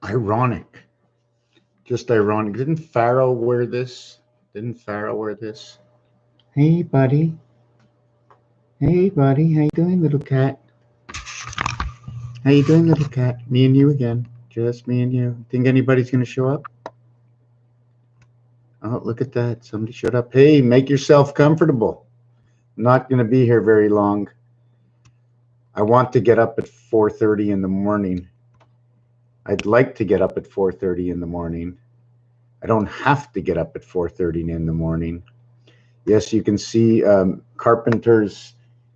Ironic. Just ironic. Didn't Pharaoh wear this? Didn't Pharaoh wear this? Hey, buddy. Hey, buddy. How you doing, little cat? How you doing, little cat? Me and you again. Just me and you. Think anybody's going to show up? Oh, look at that. Somebody showed up. Hey, make yourself comfortable. I'm not going to be here very long. I want to get up at 4:30 in the morning. I'd like to get up at 4:30 in the morning. I don't have to get up at 4:30 in the morning. Yes, you can see Carpenter's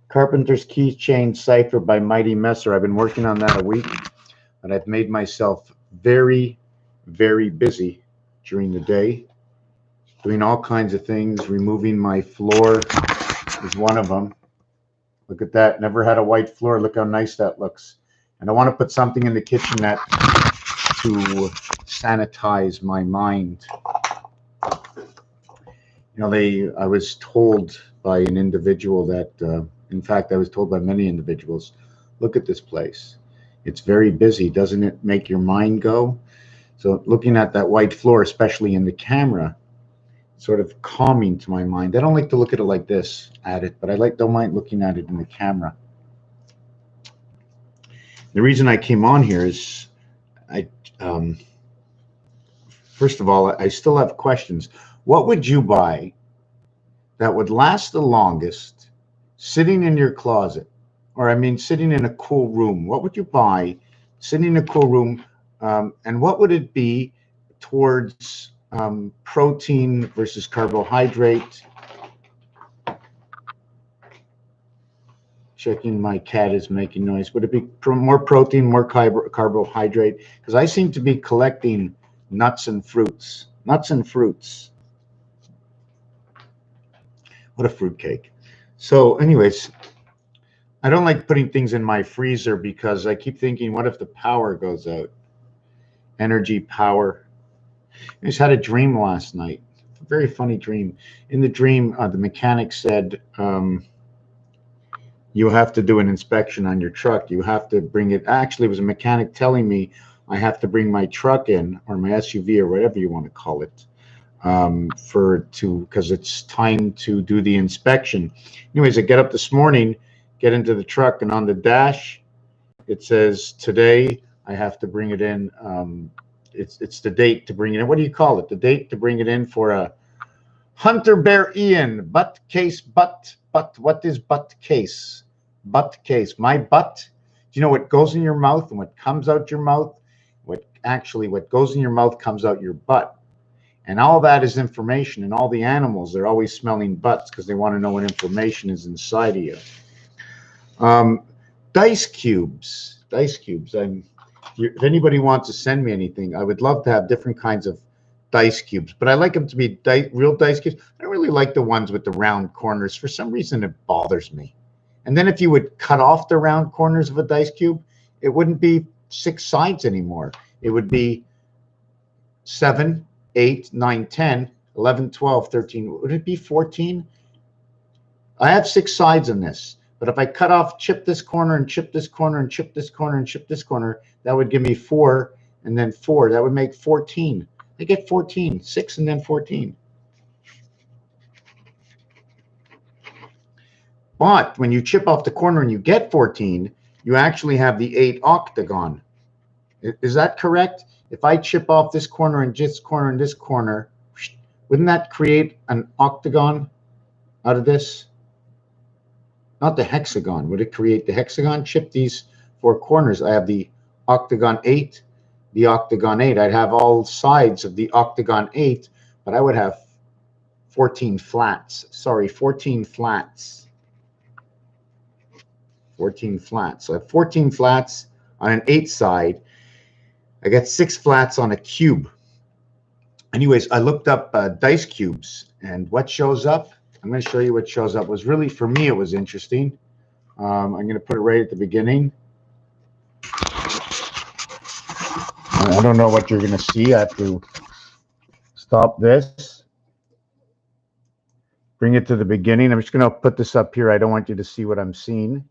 Keychain Cipher by Mighty Messer. I've been working on that a week, and I've made myself very, very busy during the day, doing all kinds of things. Removing my floor is one of them. Look at that. Never had a white floor. Look how nice that looks. And I want to put something in the kitchenette to sanitize my mind. You know, I was told by an individual that, in fact, I was told by many individuals, look at this place. It's very busy. Doesn't it make your mind go? So looking at that white floor, especially in the camera, sort of calming to my mind. I don't like to look at it like this, at it, but don't mind looking at it in the camera. The reason I came on here is, first of all, I still have questions. What would you buy that would last the longest sitting in your closet? Or I mean, sitting in a cool room. What would you buy sitting in a cool room? And what would it be towards protein versus carbohydrate? Checking, my cat is making noise. Would it be more protein, more carbohydrate? Because I seem to be collecting nuts and fruits. Nuts and fruits. What a fruitcake. So anyways, I don't like putting things in my freezer because I keep thinking, what if the power goes out? Energy, power. I just had a dream last night. A very funny dream. In the dream, the mechanic said, you have to do an inspection on your truck. You have to bring it. Actually, it was a mechanic telling me I have to bring my truck in, or my SUV, or whatever you want to call it, because it's time to do the inspection. Anyways, I get up this morning, get into the truck, and on the dash, it says today I have to bring it in. It's the date to bring it in. What do you call it? The date to bring it in for a Hunter Bear Ian butt case. Butt. What is butt case? Butt case. My butt. Do you know what goes in your mouth and what comes out your mouth? What goes in your mouth comes out your butt. And all that is information. And all the animals, they're always smelling butts because they want to know what information is inside of you. Dice cubes. Dice cubes. If anybody wants to send me anything, I would love to have different kinds of dice cubes, but I like them to be real dice cubes. I don't really like the ones with the round corners. For some reason, it bothers me. And then if you would cut off the round corners of a dice cube, it wouldn't be 6 sides anymore. It would be 7, 8, 9, 10, 11, 12, 13. Would it be 14? I have 6 sides in this, but if I cut off, chip this corner and chip this corner and chip this corner and chip this corner, that would give me 4 and then 4. That would make 14. I get 14, 6 and then 14. But when you chip off the corner and you get 14, you actually have the 8 octagon. Is that correct? If I chip off this corner and this corner and this corner, wouldn't that create an octagon out of this? Not the hexagon. Would it create the hexagon? Chip these 4 corners. I have the octagon 8. The octagon 8. I'd have all sides of the octagon 8, but I would have 14 flats. Sorry, 14 flats. 14 flats. So I have 14 flats on an 8 side. I got 6 flats on a cube. Anyways, I looked up dice cubes, and what shows up? I'm going to show you what shows up. Was really, for me, it was interesting. I'm going to put it right at the beginning. I don't know what you're going to see. I have to stop this. Bring it to the beginning. I'm just going to put this up here. I don't want you to see what I'm seeing.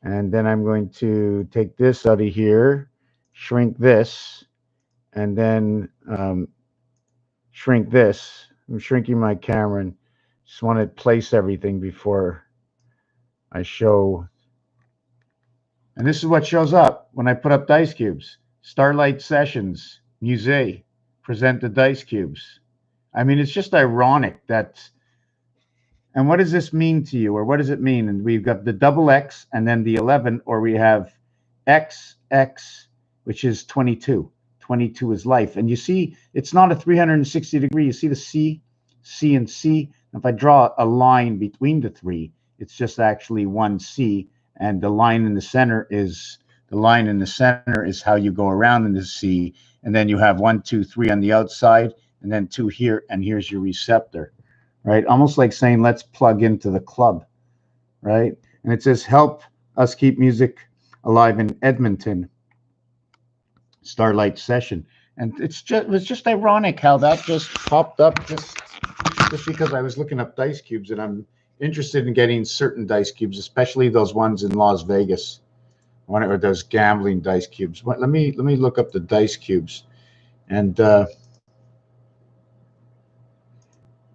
And then I'm going to take this out of here shrink this, and then shrink this. I'm shrinking my camera and just want to place everything before I show. And this is what shows up when I put up dice cubes. Starlight Sessions, Musée, present the dice cubes. I mean, it's just ironic that. And what does this mean to you, or what does it mean? And we've got the double X and then the 11, or we have X, X, which is 22. 22 is life. And you see, it's not a 360 degree. You see the C, C, and C. If I draw a line between the three, it's just actually one C. And the line in the center is how you go around in the C. And then you have 1, 2, 3 on the outside, and then 2 here, and here's your receptor. Right? Almost like saying, let's plug into the club, right? And it says, help us keep music alive in Edmonton, Starlight Session. And it was just ironic how that just popped up just because I was looking up dice cubes, and I'm interested in getting certain dice cubes, especially those ones in Las Vegas, or those gambling dice cubes. Let me look up the dice cubes. And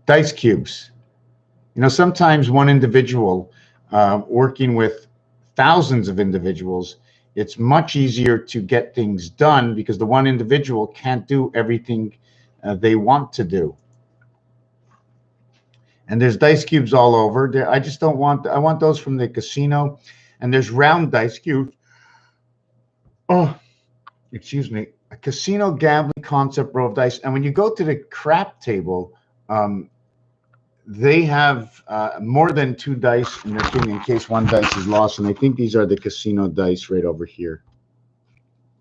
dice cubes. You know, sometimes one individual working with thousands of individuals, it's much easier to get things done because the one individual can't do everything they want to do. And there's dice cubes all over. I just don't want, I want those from the casino. And there's round dice cubes. Oh, excuse me. A casino gambling concept row of dice. And when you go to the crap table, they have more than 2 dice in their thing in case one dice is lost. And I think these are the casino dice right over here.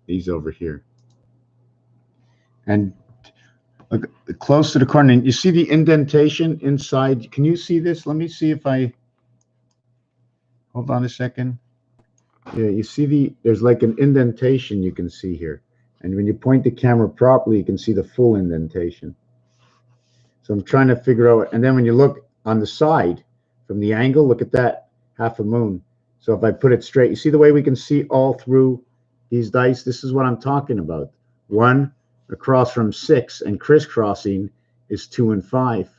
These over here. And look close to the corner. You see the indentation inside? Can you see this? Let me see if I... Hold on a second. Yeah, you see there's like an indentation you can see here. And when you point the camera properly, you can see the full indentation. So I'm trying to figure out, and then when you look on the side from the angle, look at that, half a moon. So if I put it straight, you see the way we can see all through these dice? This is what I'm talking about. 1 across from 6, and crisscrossing is 2 and 5.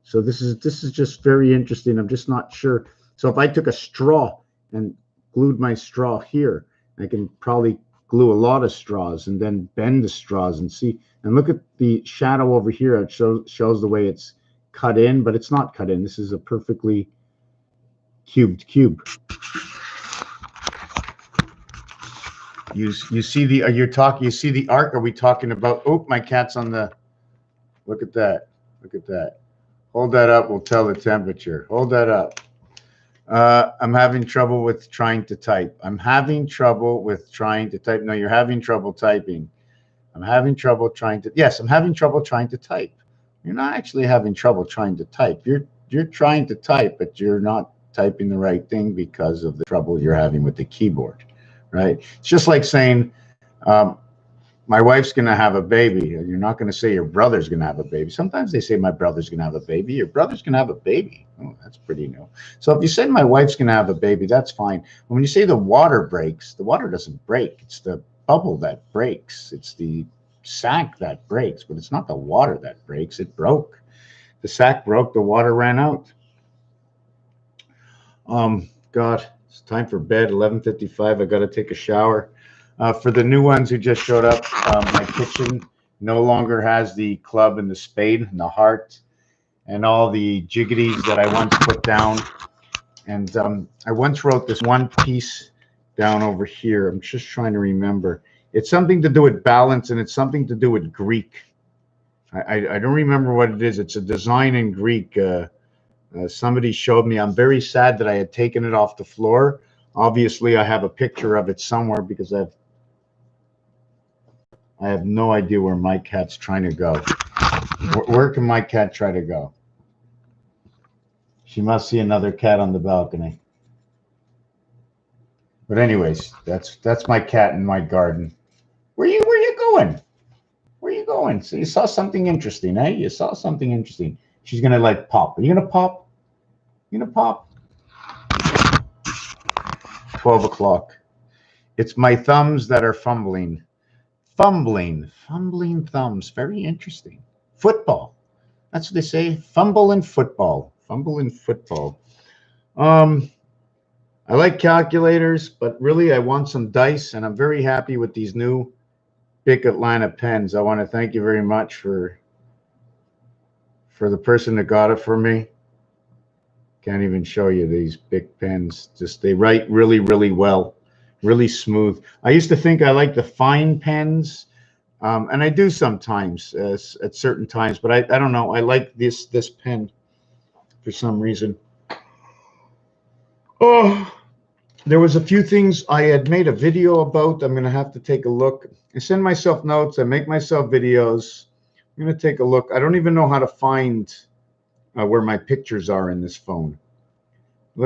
So this is just very interesting. I'm just not sure. So if I took a straw and glued my straw here, I can probably glue a lot of straws and then bend the straws and see. And look at the shadow over here. It shows the way it's cut in, but it's not cut in. This is a perfectly cubed cube. You see the you see the arc? Are we talking about? Oh, my cat's on the. Look at that. Look at that. Hold that up. We'll tell the temperature. Hold that up. I'm having trouble with trying to type. I'm having trouble with trying to type. No, you're having trouble typing. I'm having trouble trying to. Yes, I'm having trouble trying to type. You're not actually having trouble trying to type. You're trying to type, but you're not typing the right thing because of the trouble you're having with the keyboard, right? It's just like saying, my wife's going to have a baby. You're not going to say your brother's going to have a baby. Sometimes they say my brother's going to have a baby. Your brother's going to have a baby. Oh, that's pretty new. So if you say my wife's going to have a baby, that's fine. But when you say the water breaks, the water doesn't break. It's the bubble that breaks. It's the sack that breaks, but it's not the water that breaks. It broke. The sack broke. The water ran out. God, it's time for bed. 11:55. I got to take a shower. For the new ones who just showed up, my kitchen no longer has the club and the spade and the heart and all the jiggities that I once put down. And I once wrote this one piece down over here. I'm just trying to remember. It's something to do with balance, and it's something to do with Greek. I don't remember what it is. It's a design in Greek. Somebody showed me. I'm very sad that I had taken it off the floor. Obviously, I have a picture of it somewhere because I have no idea where my cat's trying to go. Where can my cat try to go? She must see another cat on the balcony. But anyways, that's my cat in my garden. Where you going? Where you going? So you saw something interesting, eh? You saw something interesting. She's gonna like pop. Are you gonna pop? You gonna pop? 12 o'clock. It's my thumbs that are fumbling. Fumbling thumbs. Very interesting. Football. That's what they say. Fumble in football. Fumble in football. I like calculators, but really I want some dice, and I'm very happy with these new Bic Atlanta pens. I want to thank you very much for the person that got it for me. Can't even show you these Bic pens. Just they write really, really well, really smooth. I used to think I liked the fine pens, and I do sometimes at certain times, but I don't know. I like this pen for some reason. Oh, there was a few things I had made a video about. I'm going to have to take a look. I send myself notes. I make myself videos. I'm going to take a look. I don't even know how to find where my pictures are in this phone.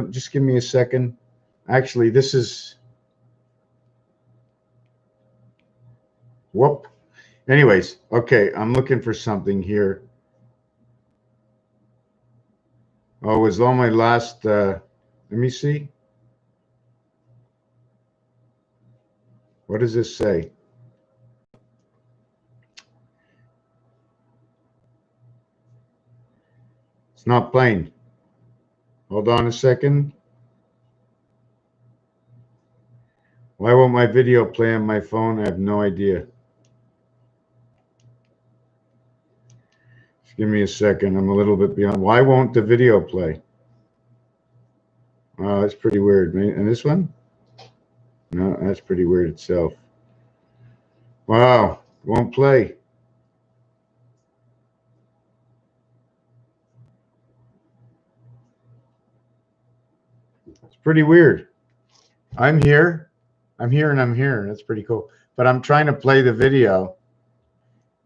Just give me a second. Actually, this is... Whoop. Anyways, okay, I'm looking for something here. Oh, it was on my last... let me see. What does this say? It's not playing. Hold on a second. Why won't my video play on my phone? I have no idea. Just give me a second. I'm a little bit behind. Why won't the video play? Oh, that's pretty weird. And this one? No, that's pretty weird itself. Wow, won't play. It's pretty weird. I'm here, and I'm here. That's pretty cool. But I'm trying to play the video,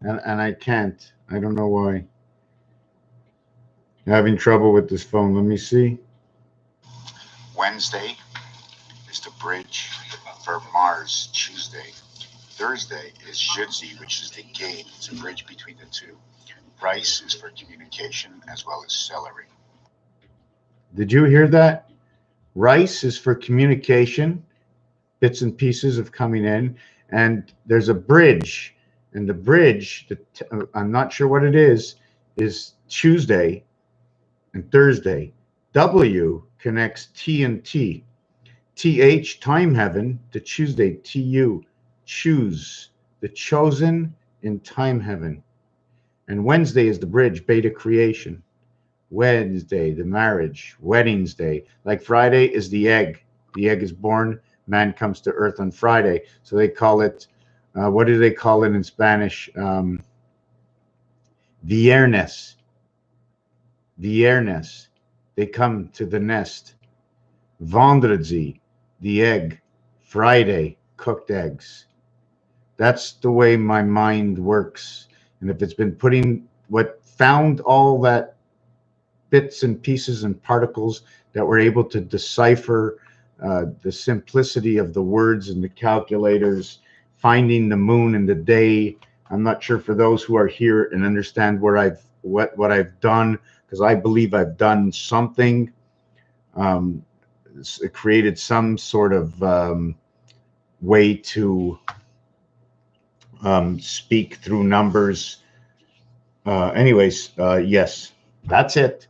and I can't. I don't know why. Having trouble with this phone. Let me see. Wednesday is the bridge for Mars. Tuesday. Thursday is Judzi, which is the gate. It's a bridge between the two. Rice is for communication as well as celery. Did you hear that? Rice is for communication, bits and pieces of coming in, and there's a bridge, and the bridge, I'm not sure what it is Tuesday and Thursday. W connects T and T. TH, time heaven, to Tuesday, TU, choose, the chosen in time heaven. And Wednesday is the bridge, beta creation. Wednesday, the marriage, weddings day. Like Friday is the egg. The egg is born. Man comes to earth on Friday. So they call it, what do they call it in Spanish? Viernes. Viernes. They come to the nest. Vendredi, the egg. Friday, cooked eggs. That's the way my mind works. And if it's been found all that bits and pieces and particles that were able to decipher the simplicity of the words and the calculators, finding the moon and the day. I'm not sure for those who are here and understand what I've done, because I believe I've done something, created some sort of way to speak through numbers. Anyways, yes, that's it.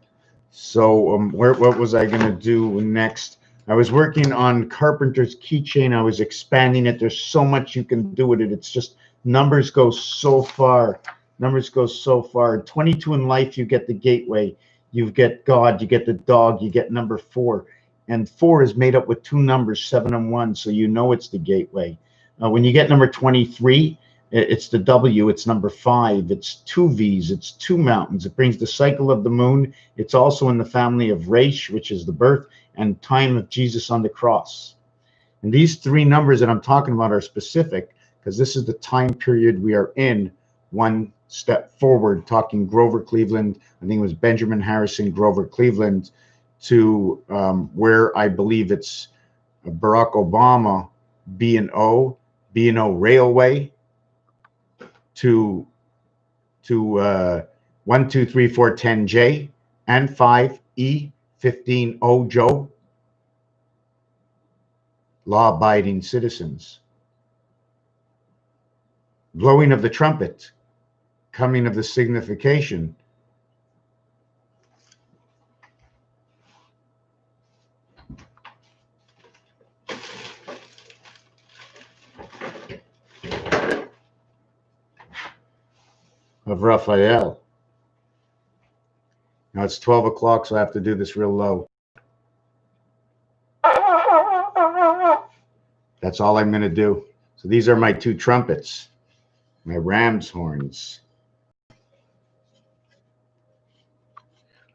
So what was I going to do next? I was working on Carpenter's keychain. I was expanding it. There's so much you can do with it. It's just numbers go so far. Numbers go so far. 22 in life, you get the gateway. You get God. You get the dog. You get number 4. And 4 is made up with 2 numbers, 7 and 1. So you know it's the gateway. When you get number 23, it's the W, it's number 5, it's 2 V's, it's 2 mountains. It brings the cycle of the moon. It's also in the family of Resh, which is the birth and time of Jesus on the cross. And these 3 numbers that I'm talking about are specific because this is the time period we are in. One step forward, talking Grover Cleveland, I think it was Benjamin Harrison, Grover Cleveland, to where I believe it's Barack Obama, B&O Railway, to 1, 2, 3, 4, 10J and 5E 15 O Joe. law-abiding citizens. Blowing of the trumpet, coming of the signification. Of Raphael. Now it's 12 o'clock, so I have to do this real low. That's all I'm going to do. So these are my two trumpets, my ram's horns.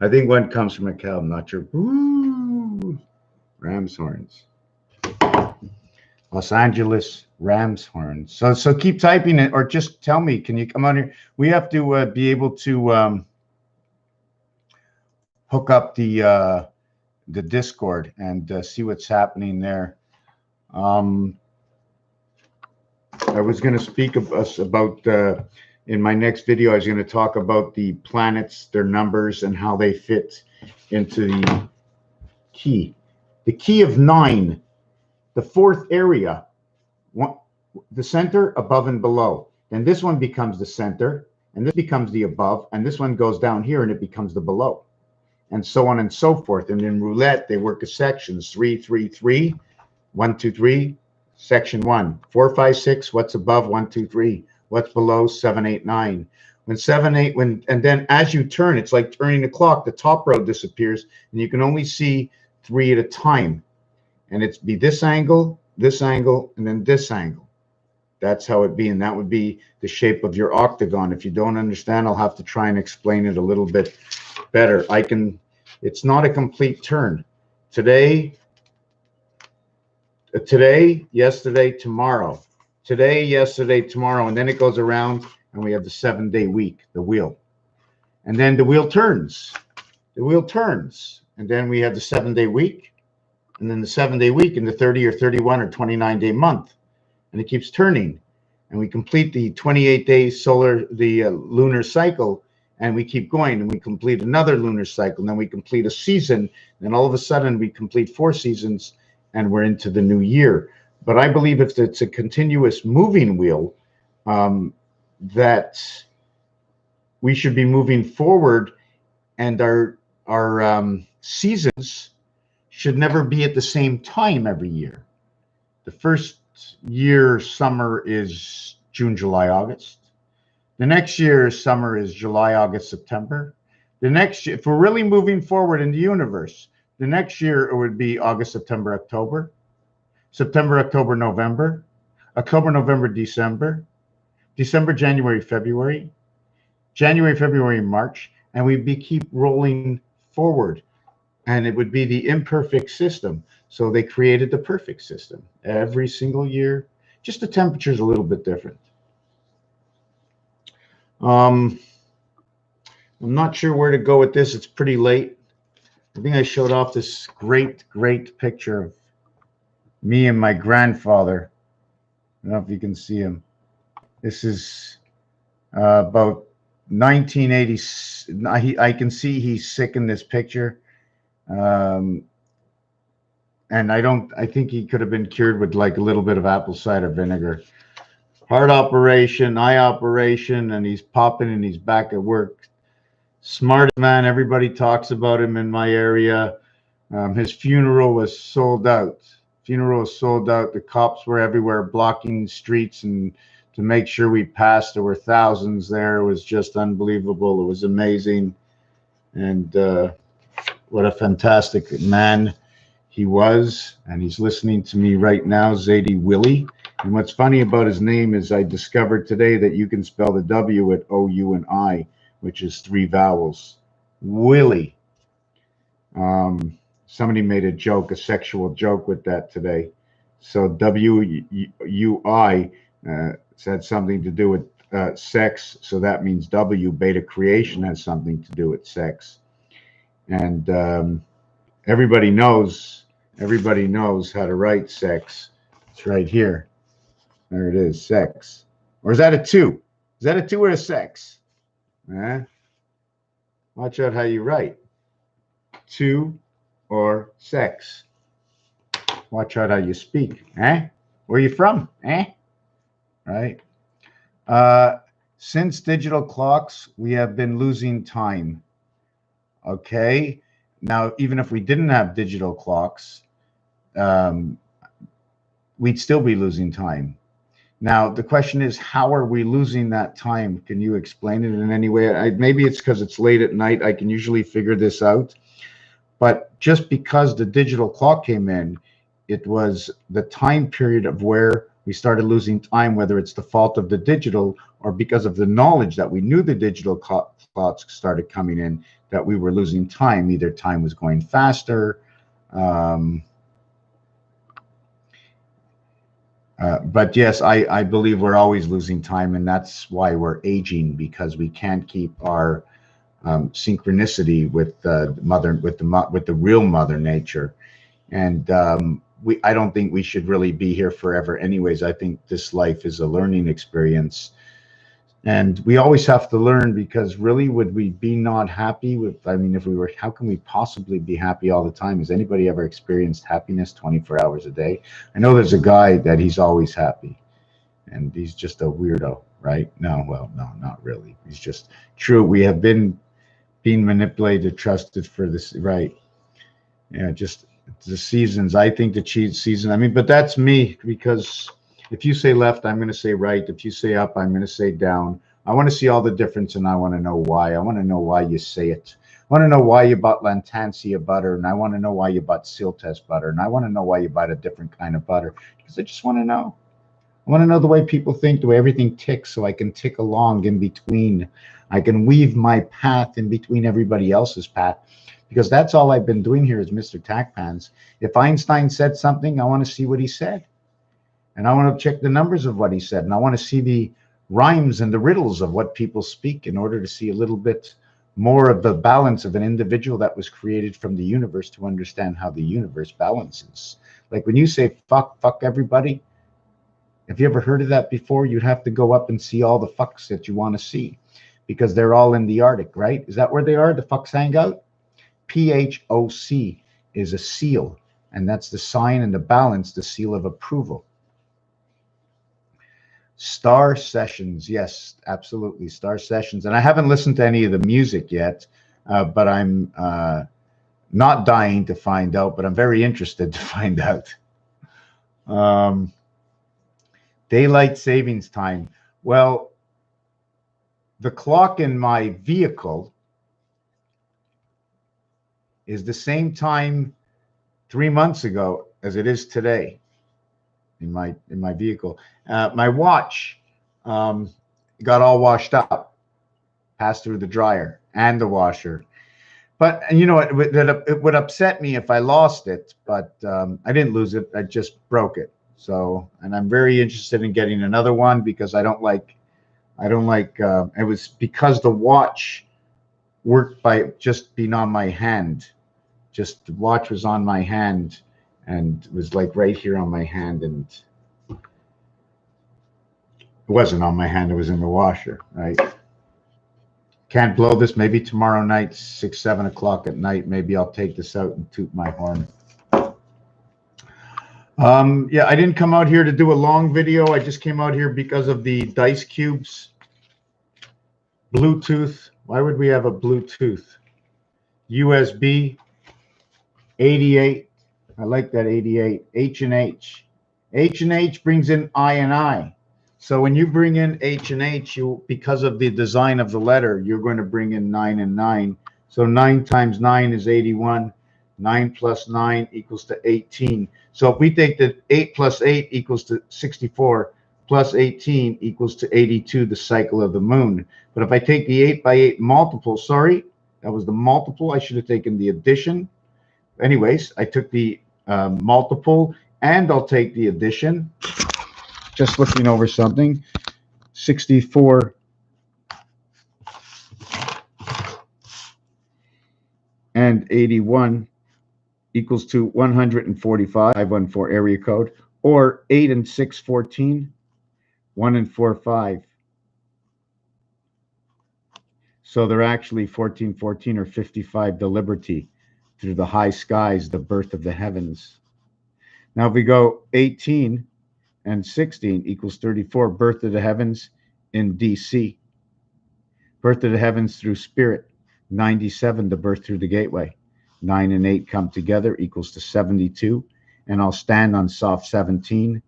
I think one comes from a cow, I'm not sure. Ooh, ram's horns. Los Angeles ram's horns. So keep typing it, or just tell me, can you come on here? We have to be able to hook up the Discord and see what's happening there. I was going to speak about in my next video. I was going to talk about the planets, their numbers, and how they fit into the key. The key of 9, the 4th area, the center, above and below. Then this one becomes the center, and this becomes the above, and this one goes down here, and it becomes the below, and so on and so forth. And in roulette, they work as sections: 3, 3, 3, 1, 2, 3. Section 1, 4, 5, 6. What's above? 1, 2, 3. What's below? 7, 8, 9. When 7, 8, and then as you turn, it's like turning the clock. The top row disappears, and you can only see 3 at a time. And it's be this angle, and then this angle. That's how it be, and that would be the shape of your octagon. If you don't understand, I'll have to try and explain it a little bit better. It's not a complete turn. Today, yesterday, tomorrow. Today, yesterday, tomorrow, and then it goes around, and we have the 7-day week, the wheel. And then the wheel turns. The wheel turns, and then we have the 7-day week, and then the 7-day week, and the 30 or 31 or 29-day month. And it keeps turning, and we complete the 28-day lunar cycle, and we keep going, and we complete another lunar cycle, and then we complete a season, and all of a sudden we complete 4 seasons, and we're into the new year. But I believe if it's a continuous moving wheel, that we should be moving forward, and our seasons should never be at the same time every year. The first year summer is June, July, August. The next year summer is July, August, September. The next year, if we're really moving forward in the universe, the next year it would be August, September, October, September, October, November, October, November, December, December, January, February, January, February, March, and we'd keep rolling forward. And it would be the imperfect system. So they created the perfect system every single year. Just the temperature is a little bit different. I'm not sure where to go with this. It's pretty late. I think I showed off this great picture of me and my grandfather. I don't know if you can see him. This is about 1980. I can see he's sick in this picture. And I think he could have been cured with like a little bit of apple cider vinegar. Heart operation, eye operation, and he's popping and he's back at work. Smart man, everybody talks about him in my area. His funeral was sold out. The cops were everywhere blocking streets and to make sure we passed. There were thousands there. It was just unbelievable. It was amazing. And what a fantastic man he was. And he's listening to me right now, Zadie Willie. And what's funny about his name is I discovered today that you can spell the W with O, U, and I, which is 3 vowels. Willie. Somebody made a joke, a sexual joke with that today. So W-U-I had something to do with sex. So that means W, beta creation, has something to do with sex. And everybody knows how to write sex. It's right here. There it is, sex. Or is that a 2? Is that a 2 or a sex? Watch out how you write. 2 or sex. Watch out how you speak. Eh? Where you from? Eh? Right. Since digital clocks, we have been losing time. Okay. Now, even if we didn't have digital clocks, um, we'd still be losing time. Now, the question is, how are we losing that time? Can you explain it in any way? Maybe it's because it's late at night. I can usually figure this out. But just because the digital clock came in, it was the time period of where we started losing time, whether it's the fault of the digital or because of the knowledge that we knew the digital clocks started coming in, that we were losing time. Either time was going faster. But yes, I believe we're always losing time, and that's why we're aging, because we can't keep our synchronicity with the real Mother Nature. And I don't think we should really be here forever anyways. I think this life is a learning experience, and we always have to learn, because really, would we be not happy with, I mean, if we were, how can we possibly be happy all the time? Has anybody ever experienced happiness 24 hours a day? I know there's a guy that he's always happy, and he's just a weirdo, right? No, well, no, not really. He's just true. We have been being manipulated, trusted for this, right? Yeah, just the seasons. I think the cheat season. I mean, but that's me, because if you say left, I'm going to say right. If you say up, I'm going to say down. I want to see all the difference, and I want to know why. I want to know why you say it. I want to know why you bought Lantancia butter, and I want to know why you bought Siltest butter, and I want to know why you bought a different kind of butter, because I just want to know. I want to know the way people think, the way everything ticks, so I can tick along in between. I can weave my path in between everybody else's path, because that's all I've been doing here as Mr. Tackpans. If Einstein said something, I want to see what he said. And I want to check the numbers of what he said. And I want to see the rhymes and the riddles of what people speak, in order to see a little bit more of the balance of an individual that was created from the universe, to understand how the universe balances. Like when you say fuck everybody, have you ever heard of that before? You'd have to go up and see all the fucks that you want to see, because they're all in the Arctic, right? Is that where they are? The fucks hang out? PHOC is a seal, and that's the sign and the balance, the seal of approval. Star Sessions, yes, absolutely, Star Sessions. And I haven't listened to any of the music yet, but I'm not dying to find out, but I'm very interested to find out. Daylight savings time. Well, the clock in my vehicle is the same time 3 months ago as it is today in my vehicle. My watch got all washed up, passed through the dryer and the washer. But, and you know, it would upset me if I lost it, but I didn't lose it. I just broke it. So, and I'm very interested in getting another one, because I don't like, it was because the watch worked by just being on my hand. Just the watch was on my hand, and it was like right here on my hand, and it wasn't on my hand, it was in the washer, right? Can't blow this. Maybe tomorrow night, 6, 7 o'clock at night, maybe I'll take this out and toot my horn. Yeah, I didn't come out here to do a long video. I just came out here because of the dice cubes. Bluetooth. Why would we have a Bluetooth? USB. 88. I like that 88. H and H. H and H brings in I and I. So when you bring in H and H, because of the design of the letter, you're going to bring in 9 and 9. So 9 times 9 is 81. 9 plus 9 equals to 18. So if we think that 8 plus 8 equals to 64, plus 18 equals to 82, the cycle of the moon. But if I take the 8 by 8 multiple, sorry, that was the multiple. I should have taken the addition. Anyways, I took the multiple, and I'll take the addition. Just looking over something. 64 and 81 equals to 145, 514 area code, or 8 and 6, 14, 1 and 4, 5. So they're actually 14, 14, or 55, the liberty, through the high skies, the birth of the heavens. Now if we go 18 and 16 equals 34, birth of the heavens in DC. Birth of the heavens through spirit, 97, the birth through the gateway. 9 and 8 come together equals to 72. And I'll stand on soft 17,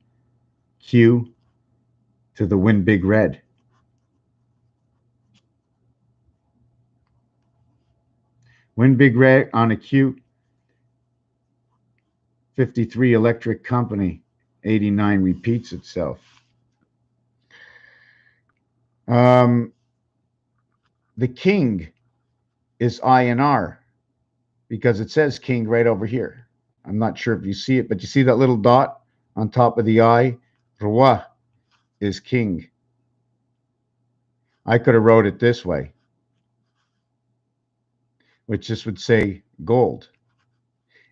Q to the win big red. Win big red on a Q, 53 electric company, 89 repeats itself. The king is INR because it says king right over here. I'm not sure if you see it, but you see that little dot on top of the I? Roi is king. I could have wrote it this way, which just would say gold.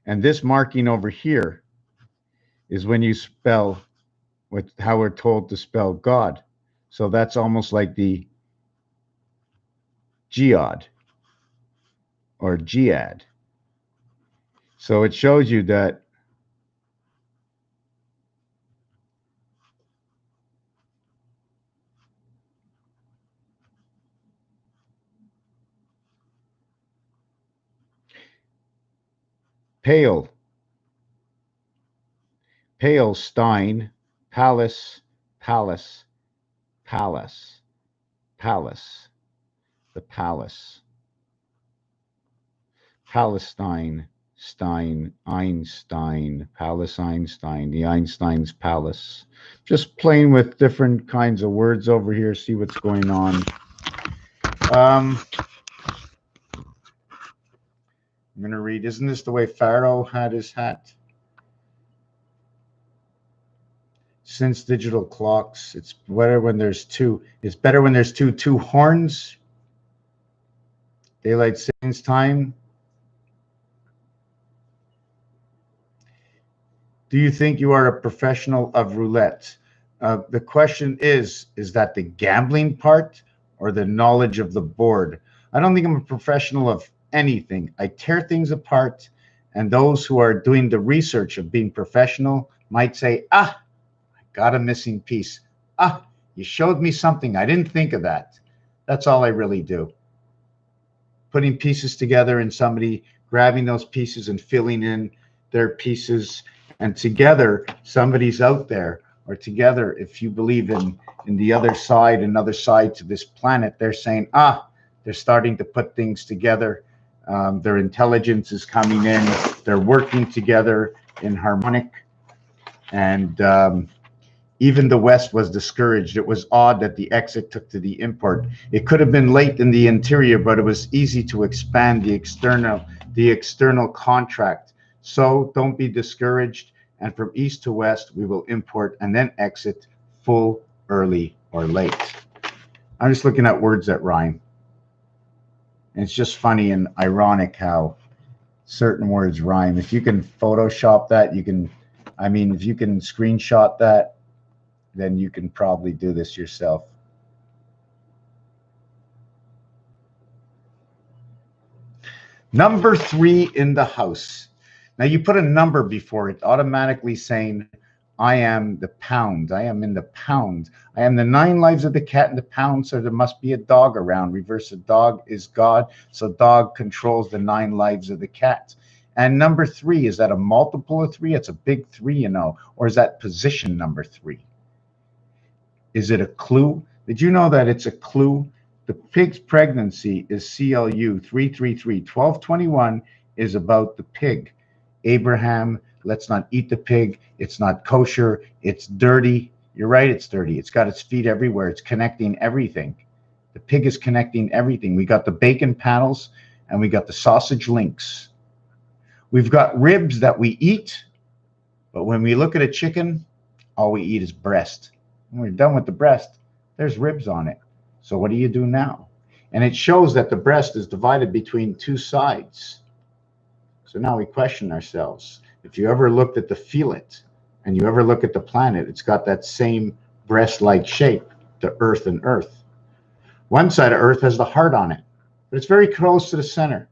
And this marking over here is when you spell how we're told to spell God. So that's almost like the geod or gead. So it shows you that pale, stein, palace, palace, palace, palace, the palace, Palestine, Stein, Einstein, Palace, Einstein, the Einstein's palace. Just playing with different kinds of words over here, see what's going on. I'm going to read, isn't this the way Pharaoh had his hat? Since digital clocks, it's better when there's two. It's better when there's two horns. Daylight savings time. Do you think you are a professional of roulette? The question is that the gambling part or the knowledge of the board? I don't think I'm a professional of anything. I tear things apart, and those who are doing the research of being professional might say, I got a missing piece. You showed me something. I didn't think of that. That's all I really do. Putting pieces together and somebody grabbing those pieces and filling in their pieces, and together somebody's out there, or together, if you believe in the other side, another side to this planet, they're saying, they're starting to put things together. Their intelligence is coming in. They're working together in harmonic. And even the West was discouraged. It was odd that the exit took to the import. It could have been late in the interior, but it was easy to expand the external contract. So don't be discouraged. And from east to west, we will import and then exit full, early, or late. I'm just looking at words that rhyme. And it's just funny and ironic how certain words rhyme. If you can Photoshop that, if you can screenshot that, then you can probably do this yourself. Number 3 in the house. Now you put a number before it, automatically saying, I am the pound. I am in the pound. I am the 9 lives of the cat in the pound, so there must be a dog around. Reverse of dog is God, so dog controls the 9 lives of the cat. And number 3, is that a multiple of 3? It's a big 3, or is that position number 3? Is it a clue? Did you know that it's a clue? The pig's pregnancy is CLU 333. 1221 is about the pig. Abraham, let's not eat the pig. It's not kosher. It's dirty. You're right, it's dirty. It's got its feet everywhere. It's connecting everything. The pig is connecting everything. We got the bacon panels and we got the sausage links. We've got ribs that we eat, but when we look at a chicken, all we eat is breast. When we're done with the breast, there's ribs on it. So what do you do now? And it shows that the breast is divided between 2 sides. So now we question ourselves. If you ever looked at the fillet and you ever look at the planet, it's got that same breast-like shape, the earth and earth. One side of earth has the heart on it, but it's very close to the center.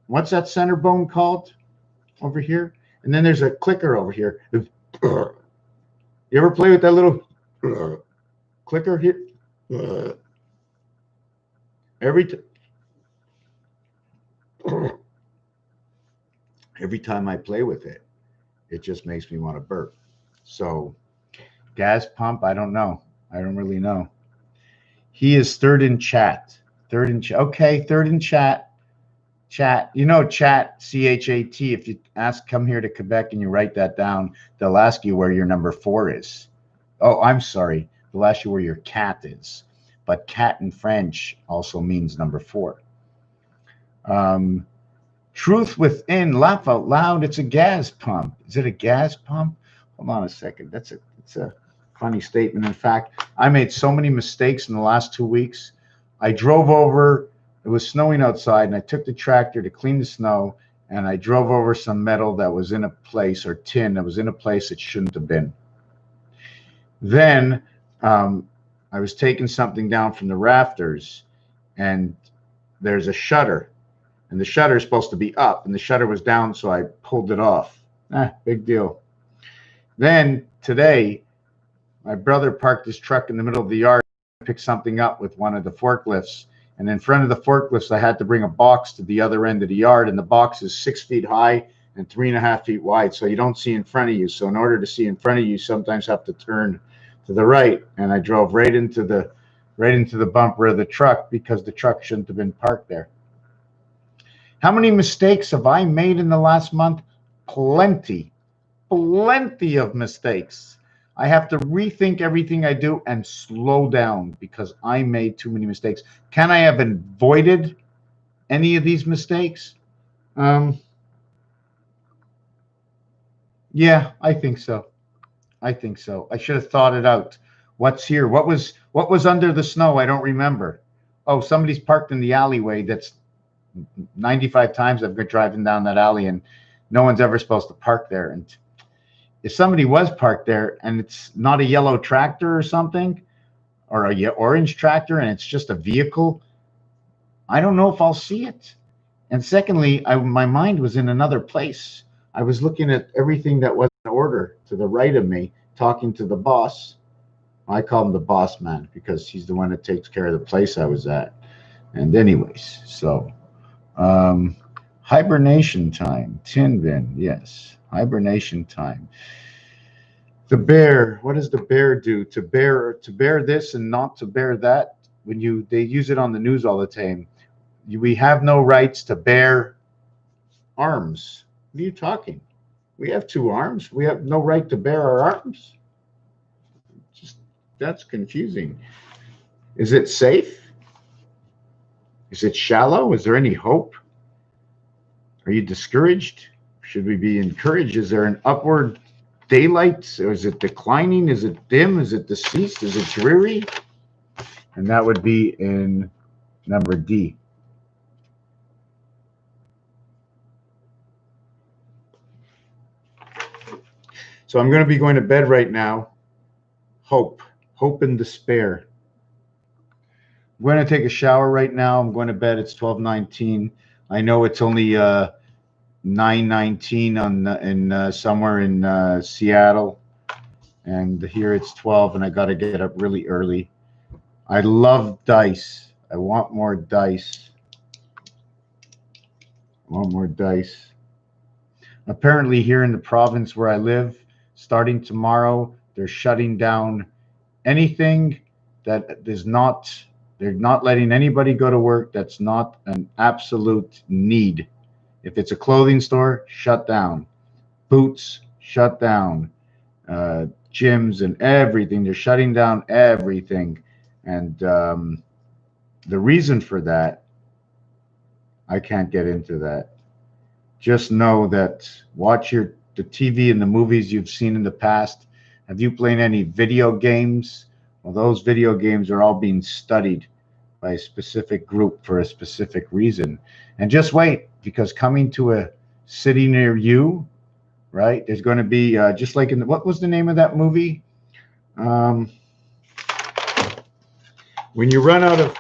What's that center bone called over here? And then there's a clicker over here. You ever play with that little clicker here? Every time I play with it, it just makes me want to burp. So gas pump, I don't know. I don't really know. He is third in chat. Third in chat. Okay, third in chat. Chat. You know, chat, CHAT. If you come here to Quebec and you write that down, they'll ask you where your number 4 is. Oh, I'm sorry. They'll ask you where your cat is. But cat in French also means number 4. Truth within, laugh out loud. It's a gas pump. Is it a gas pump? Hold on a second. It's a funny statement. In fact, I made so many mistakes in the last 2 weeks. I drove over. It was snowing outside, and I took the tractor to clean the snow, and I drove over some metal that was in a place, or tin that was in a place it shouldn't have been. Then I was taking something down from the rafters, and there's a shutter. And the shutter is supposed to be up, and the shutter was down, so I pulled it off. Big deal. Then today, my brother parked his truck in the middle of the yard, picked something up with one of the forklifts. And in front of the forklifts, I had to bring a box to the other end of the yard, and the box is 6 feet high and 3.5 feet wide, so you don't see in front of you. So in order to see in front of you, you sometimes have to turn to the right. And I drove right into the bumper of the truck because the truck shouldn't have been parked there. How many mistakes have I made in the last month? Plenty of mistakes. I have to rethink everything I do and slow down because I made too many mistakes. Can I have avoided any of these mistakes? Yeah, I think so. I should have thought it out. What's here? What was under the snow? I don't remember. Oh, somebody's parked in the alleyway. That's 95 times I've been driving down that alley, and no one's ever supposed to park there. And if somebody was parked there and it's not a yellow tractor or something, or a orange tractor, and it's just a vehicle, I don't know if I'll see it. And secondly, my mind was in another place. I was looking at everything that was in order to the right of me, talking to the boss. I call him the boss man because he's the one that takes care of the place I was at. And anyways, so hibernation time, tin bin, yes, hibernation time. The bear, what does the bear do? To bear this and not to bear that. They use it on the news all the time. We have no rights to bear arms. What are you talking? We have 2 arms. We have no right to bear our arms. That's confusing. Is it safe? Is it shallow? Is there any hope? Are you discouraged? Should we be encouraged? Is there an upward daylight? Or is it declining? Is it dim? Is it deceased? Is it dreary? And that would be in number D. So I'm going to be going to bed right now. Hope and despair. I'm going to take a shower right now. I'm going to bed. It's 12:19. I know it's only 9:19 in somewhere in Seattle, and here it's 12, and I got to get up really early. I love dice. I want more dice. Apparently, here in the province where I live, starting tomorrow, they're shutting down anything that is not. They're not letting anybody go to work that's not an absolute need. If it's a clothing store, shut down. Boots, shut down. Gyms and everything. They're shutting down everything. And the reason for that, I can't get into that. Just know that watch the TV and the movies you've seen in the past. Have you played any video games? Well, those video games are all being studied by a specific group for a specific reason. And just wait, because coming to a city near you, right, there's going to be, just like what was the name of that movie? When you run out of,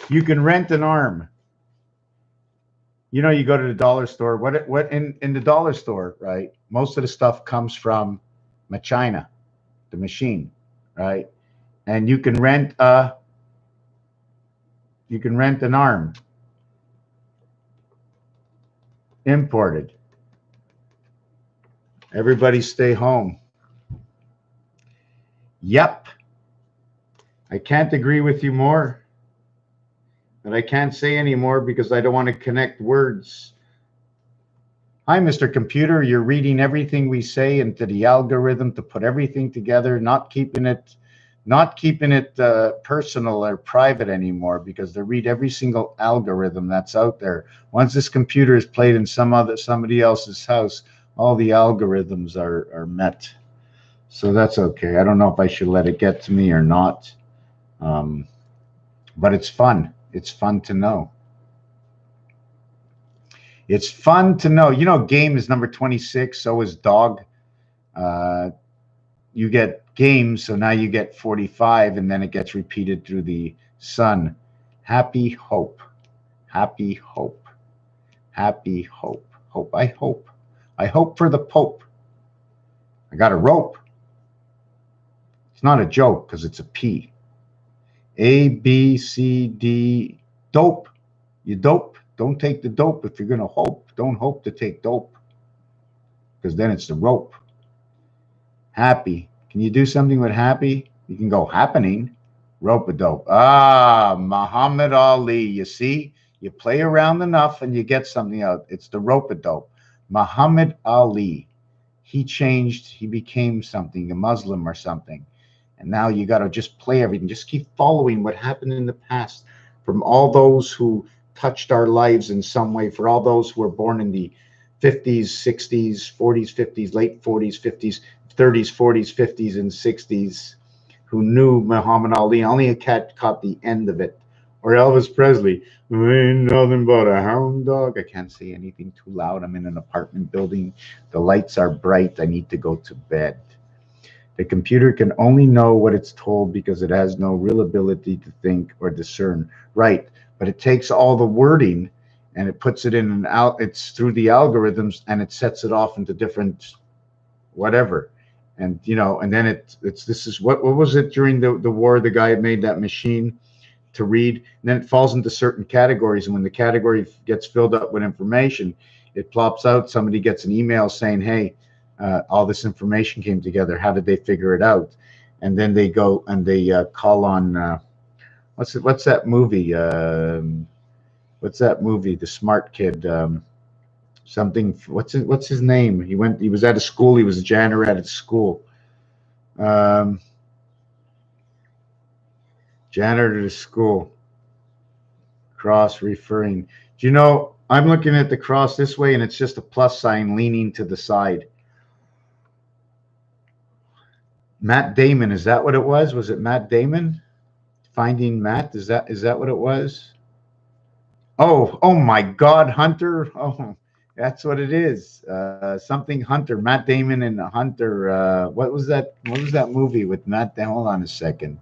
You can rent an arm. You know, you go to the dollar store. What in the dollar store, right? Most of the stuff comes from China, the machine, right? And you can rent an arm imported. Everybody stay home. Yep. I can't agree with you more. But I can't say anymore because I don't want to connect words. Hi, Mr. Computer. You're reading everything we say into the algorithm to put everything together, not keeping it personal or private anymore, because they read every single algorithm that's out there. Once this computer is played in somebody else's house, all the algorithms are met. So that's okay. I don't know if I should let it get to me or not. But it's fun. It's fun to know. It's fun to know. You know, game is number 26. So is dog. You get games, so now you get 45, and then it gets repeated through the sun. Happy hope. Happy hope. Happy hope. Hope. I hope. I hope for the Pope. I got a rope. It's not a joke because it's a P. A, B, C, D. Dope. You dope. Don't take the dope if you're going to hope. Don't hope to take dope, because then it's the rope. Happy. Can you do something with happy? You can go happening. Rope-a-dope. Ah, Muhammad Ali. You see? You play around enough and you get something out. It's the rope-a-dope. Muhammad Ali. He changed. He became something, a Muslim or something. And now you got to just play everything. Just keep following what happened in the past from all those who touched our lives in some way, for all those who were born in the 50s, 60s, 40s, 50s, late 40s, 50s, 30s, 40s, 50s, and 60s, who knew Muhammad Ali. Only a cat caught the end of it. Or Elvis Presley, ain't nothing but a hound dog. I can't say anything too loud. I'm in an apartment building. The lights are bright. I need to go to bed. The computer can only know what it's told because it has no real ability to think or discern. Right. But it takes all the wording and it puts it in it's through the algorithms, and it sets it off into different whatever. And you know, and then this is what was it during the war? The guy made that machine to read, and then it falls into certain categories. And when the category gets filled up with information, it plops out. Somebody gets an email saying, "Hey, all this information came together. How did they figure it out?" And then they go and they call on what's that movie? What's that movie? The smart kid. Something. What's his name? He was at a school. He was a janitor at a school. Janitor to school. Cross referring. Do you know? I'm looking at the cross this way, and it's just a plus sign leaning to the side. Matt Damon, is that what it was? Was it Matt Damon? Finding Matt, is that what it was? Oh my God, Hunter. Oh, that's what it is. Something Hunter, Matt Damon and Hunter. What was that? What was that movie with Matt? Hold on a second.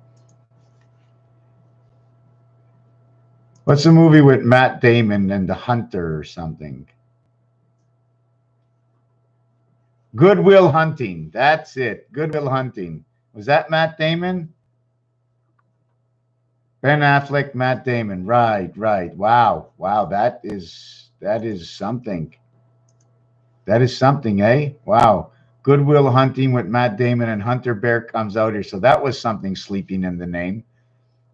What's the movie with Matt Damon and the Hunter or something? Good Will Hunting. That's it. Good Will Hunting. Was that Matt Damon? Ben Affleck, Matt Damon. Right. Wow. That is something. That is something, eh? Wow. Good Will Hunting with Matt Damon, and Hunter Bear comes out here. So that was something sleeping in the name.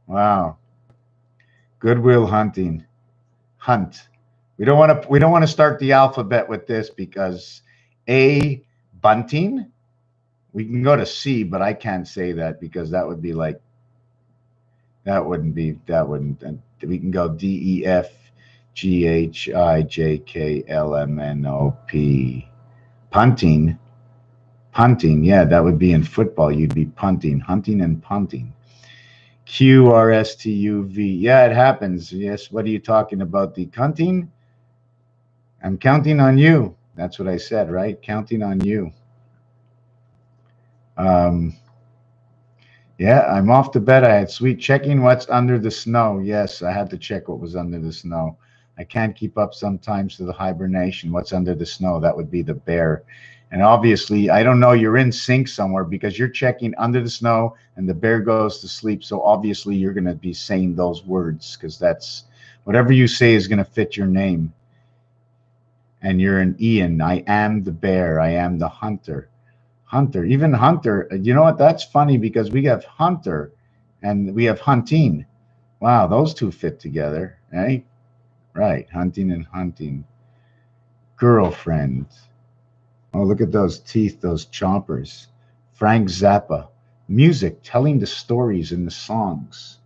Wow. Good Will Hunting. Hunt. We don't want to start the alphabet with this because A, bunting. We can go to C, but I can't say that because that would be like, we can go D, E, F, G, H, I, J, K, L, M, N, O, P. Punting. Yeah, that would be in football. You'd be punting, hunting and punting. Q, R, S, T, U, V. Yeah, it happens. Yes. What are you talking about? The cunting? I'm counting on you. That's what I said, right? Counting on you. Yeah, I'm off to bed. I had sweet checking what's under the snow. Yes, I had to check what was under the snow. I can't keep up sometimes to the hibernation. What's under the snow? That would be the bear. And obviously, I don't know, you're in sync somewhere because you're checking under the snow and the bear goes to sleep. So obviously, you're going to be saying those words because that's whatever you say is going to fit your name. And you're an Ian. I am the bear. I am the hunter. Hunter, even hunter. You know what? That's funny because we have hunter and we have hunting. Wow, those two fit together, eh? Right, hunting and hunting. Girlfriend. Oh, look at those teeth, those chompers. Frank Zappa. Music, telling the stories in the songs.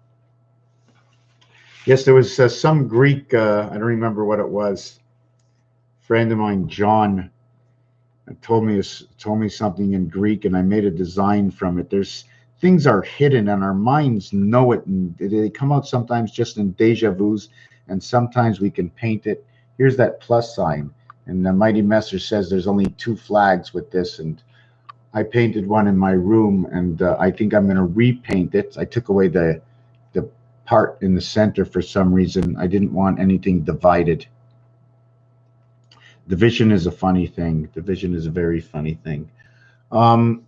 Yes, there was some Greek, I don't remember what it was. Friend of mine, John, told me something in Greek, and I made a design from it. There's things are hidden, and our minds know it, and they come out sometimes just in deja vu's, and sometimes we can paint it. Here's that plus sign, and the Mighty Messer says there's only two flags with this, and I painted one in my room, and I think I'm going to repaint it. I took away the part in the center for some reason. I didn't want anything divided. Division is a funny thing. Division is a very funny thing. Um,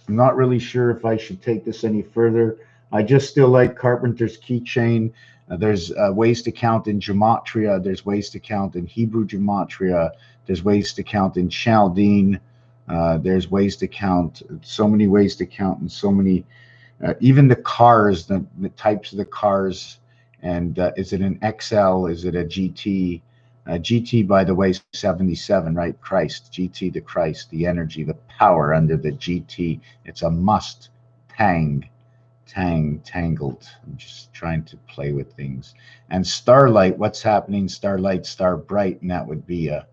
I'm not really sure if I should take this any further. I just still like Carpenter's keychain. There's ways to count in gematria. There's ways to count in Hebrew gematria. There's ways to count in Chaldean. There's ways to count, so many ways to count, and so many, even the cars, the types of the cars. And is it an XL? Is it a GT? GT, by the way, 77, right? Christ, GT, the Christ, the energy, the power under the GT. It's a must. Tangled. I'm just trying to play with things. And starlight, what's happening? Starlight, star bright, and that would be a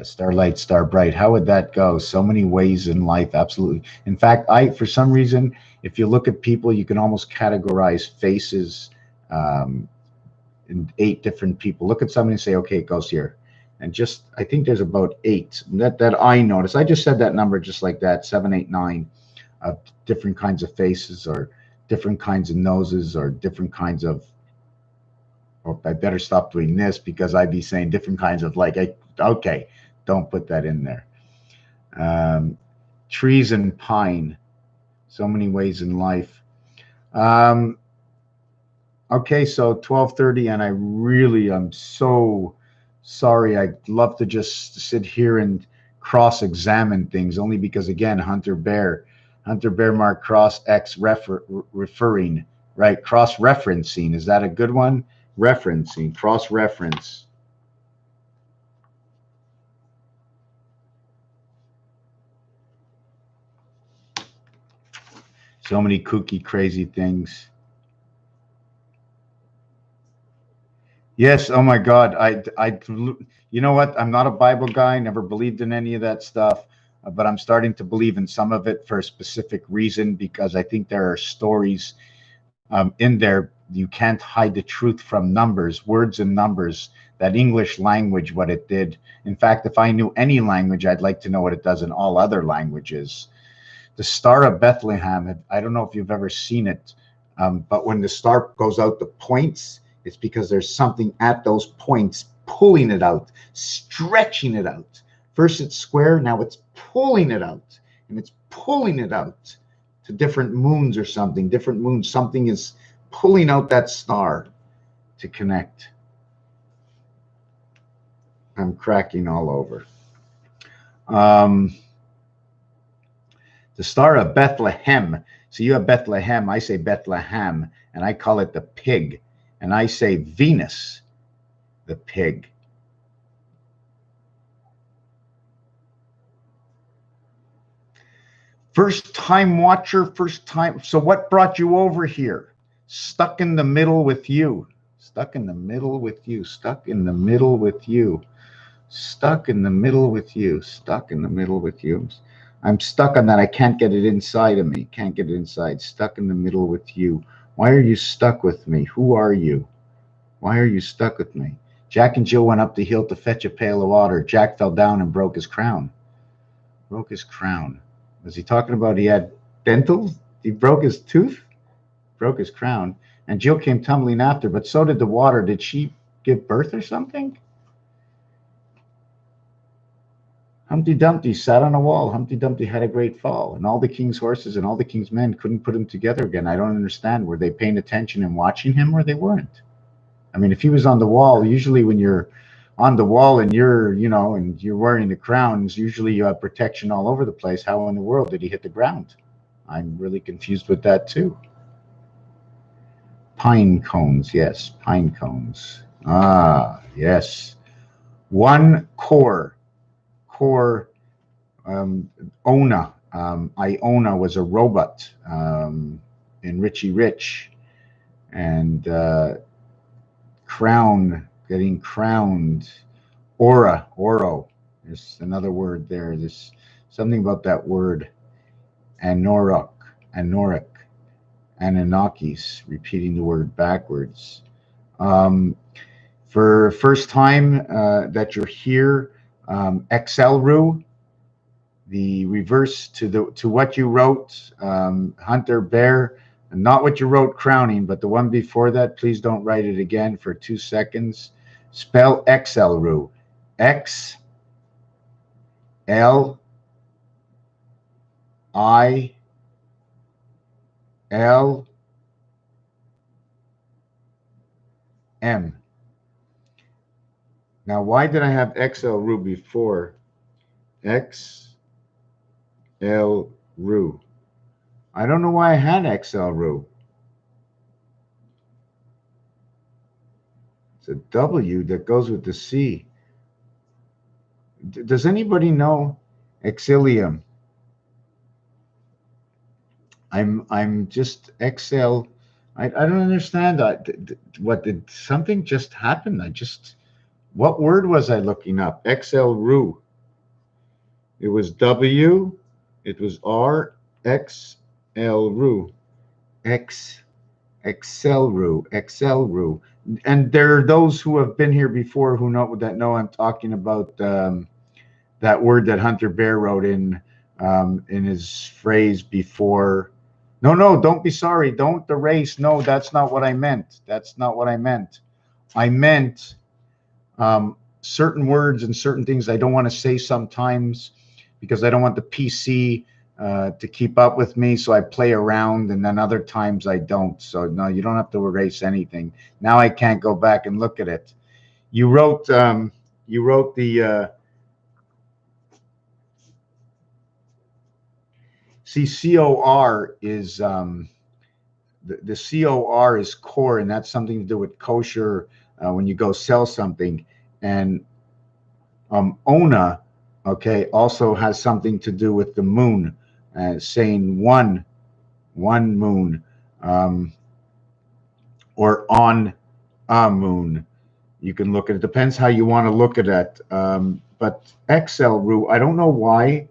starlight, star bright. How would that go? So many ways in life, absolutely. In fact, for some reason, if you look at people, you can almost categorize faces. In 8 different people. Look at somebody and say, okay, it goes here. And just, I think there's about 8 that I noticed. I just said that number just like that, 7, 8, 9 of different kinds of faces or different kinds of noses or different kinds of, oh, I better stop doing this because I'd be saying different kinds of okay, don't put that in there. Trees and pine, so many ways in life. Okay, so 12:30, and I'm so sorry. I'd love to just sit here and cross-examine things, only because, again, Hunter Bear Mark Cross X referring, right? Cross-referencing, is that a good one? Referencing, cross-reference. So many kooky, crazy things. Yes. Oh my God. You know what? I'm not a Bible guy. Never believed in any of that stuff, but I'm starting to believe in some of it for a specific reason because I think there are stories in there. You can't hide the truth from numbers, words and numbers. That English language, what it did. In fact, if I knew any language, I'd like to know what it does in all other languages. The Star of Bethlehem. I don't know if you've ever seen it, but when the star goes out, the points. It's because there's something at those points pulling it out, stretching it out. First it's square, now it's pulling it out, and it's pulling it out to different moons or something. Different moons, something is pulling out that star to connect. I'm cracking all over. The Star of Bethlehem. So you have Bethlehem, I say Bethlehem, and I call it the pig. And I say Venus, the pig. First time watcher, first time. So what brought you over here? Stuck in the middle with you. Stuck in the middle with you. Stuck in the middle with you. Stuck in the middle with you. Stuck in the middle with you. I'm stuck on that. I can't get it inside of me. Can't get it inside. Stuck in the middle with you. Why are you stuck with me? Who are you? Why are you stuck with me? Jack and Jill went up the hill to fetch a pail of water. Jack fell down and broke his crown. Broke his crown. Was he talking about he had dental? He broke his tooth, broke his crown, and Jill came tumbling after, but so did the water. Did she give birth or something? Humpty Dumpty sat on a wall. Humpty Dumpty had a great fall, and all the king's horses and all the king's men couldn't put him together again. I don't understand. Were they paying attention and watching him, or they weren't? I mean, if he was on the wall, usually when you're on the wall and you're, and you're wearing the crowns, usually you have protection all over the place. How in the world did he hit the ground? I'm really confused with that too. Pine cones, yes, pine cones. Ah, yes. One core. Ona. Iona was a robot in Richie Rich. And crown, getting crowned. Oro. There's another word there. There's something about that word. Anoric. Anunnakis, repeating the word backwards. For first time that you're here, XLRU, the reverse to what you wrote, Hunter Bear, not what you wrote crowning, but the one before that. Please don't write it again for 2 seconds. Spell XLRU. X L I L M. Now, why did I have XLRU before? XLRU. I don't know why I had XLRU. It's a W that goes with the C. Does anybody know Exilium? I'm just XL. I don't understand that. What did something just happen? What word was I looking up? XLRU. It was W. It was R. XLRU. XLRU. And there are those who have been here before who know I'm talking about that word that Hunter Bear wrote in his phrase before. No, don't be sorry. Don't erase. No, that's not what I meant. I meant certain words and certain things I don't want to say sometimes because I don't want the PC to keep up with me. So I play around, and then other times I don't. So no, you don't have to erase anything. Now I can't go back and look at it. You wrote the COR is the COR is core, and that's something to do with kosher when you go sell something. And Ona, okay, also has something to do with the moon, saying one moon, or on a moon. You can look at it. Depends how you want to look at it. But XLRU, I don't know why.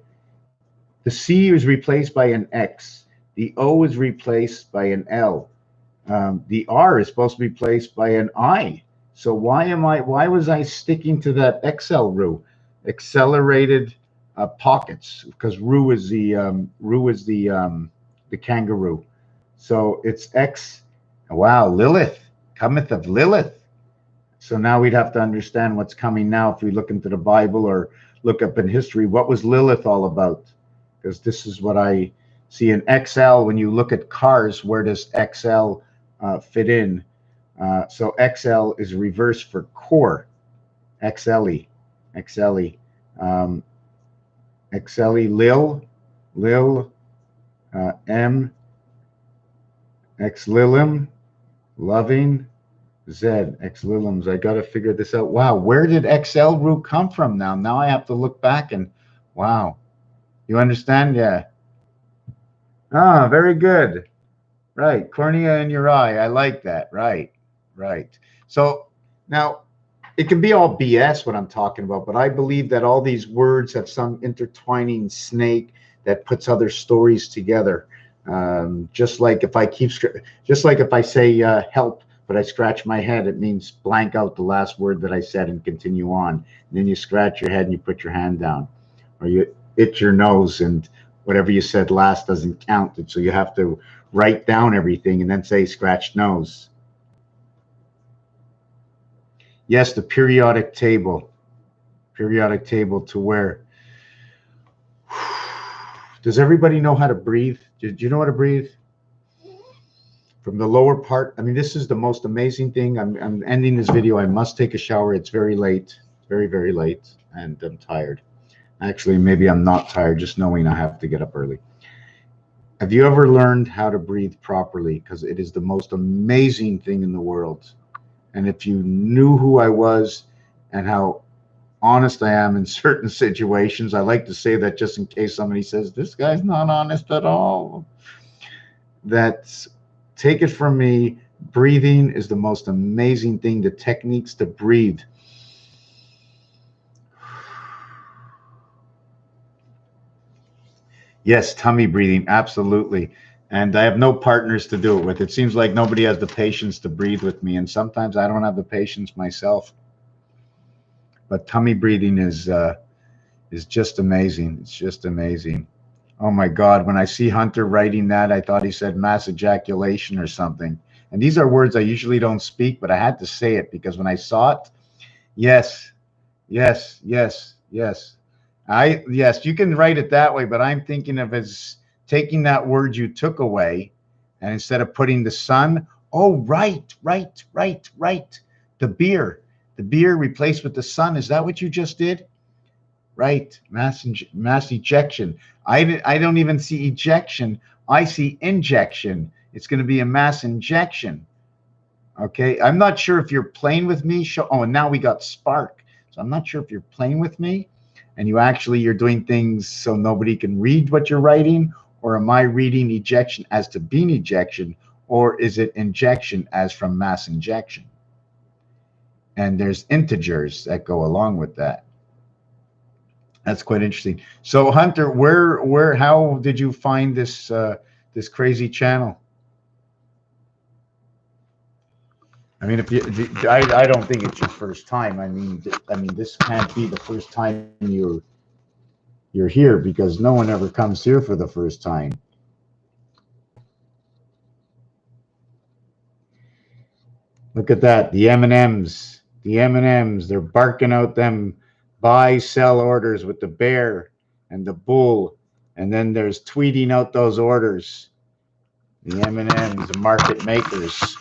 The C is replaced by an X. The O is replaced by an L. The R is supposed to be replaced by an I. So why was I sticking to that XLRU? Accelerated pockets, because RU is the kangaroo. So it's X. Wow, Lilith, cometh of Lilith. So now we'd have to understand what's coming now if we look into the Bible or look up in history. What was Lilith all about? Because this is what I see in XL. When you look at cars, where does XL fit in? So XL is reverse for core. XLE. Lil, M, Xlilim, loving, Z, Xlilims. I got to figure this out. Wow, where did XLRU come from now? Now I have to look back and, wow. You understand? Yeah. Ah, very good. Right. Cornea in your eye. I like that. Right. So now it can be all BS what I'm talking about, but I believe that all these words have some intertwining snake that puts other stories together. Just like if I say help, but I scratch my head, it means blank out the last word that I said and continue on. And then you scratch your head and you put your hand down, or you itch your nose and whatever you said last doesn't count. So you have to write down everything and then say scratch nose. Yes, the periodic table. Periodic table to where? Does everybody know how to breathe? Do you know how to breathe? From the lower part. I mean, this is the most amazing thing. I'm ending this video. I must take a shower. It's very late, very, very late, and I'm tired. Actually, maybe I'm not tired, just knowing I have to get up early. Have you ever learned how to breathe properly? Because it is the most amazing thing in the world. And if you knew who I was and how honest I am in certain situations, I like to say that just in case somebody says, this guy's not honest at all. That's, take it from me, breathing is the most amazing thing. The techniques to breathe. Yes, tummy breathing, absolutely. And I have no partners to do it with. It seems like nobody has the patience to breathe with me, and sometimes I don't have the patience myself. But tummy breathing is just amazing. It's just amazing. Oh my God, when I see Hunter writing that, I thought he said mass ejaculation or something. And these are words I usually don't speak, but I had to say it because when I saw it, yes, yes, yes, yes. Yes, you can write it that way, but I'm thinking of as taking that word you took away, and instead of putting the sun, oh, right, right, right, right. The beer replaced with the sun. Is that what you just did? Right, mass ejection. I don't even see ejection. I see injection. It's going to be a mass injection. Okay, I'm not sure if you're playing with me. Oh, and now we got spark. So I'm not sure if you're playing with me, and you're doing things so nobody can read what you're writing, or am I reading ejection as to being ejection, or is it injection as from mass injection? And there's integers that go along with that. That's quite interesting. So Hunter, how did you find this this crazy channel? I mean, I don't think it's your first time. I mean, this can't be the first time you're here because no one ever comes here for the first time. Look at that, the M&Ms, they're barking out them buy sell orders with the bear and the bull, and then there's tweeting out those orders. The M&Ms, the market makers.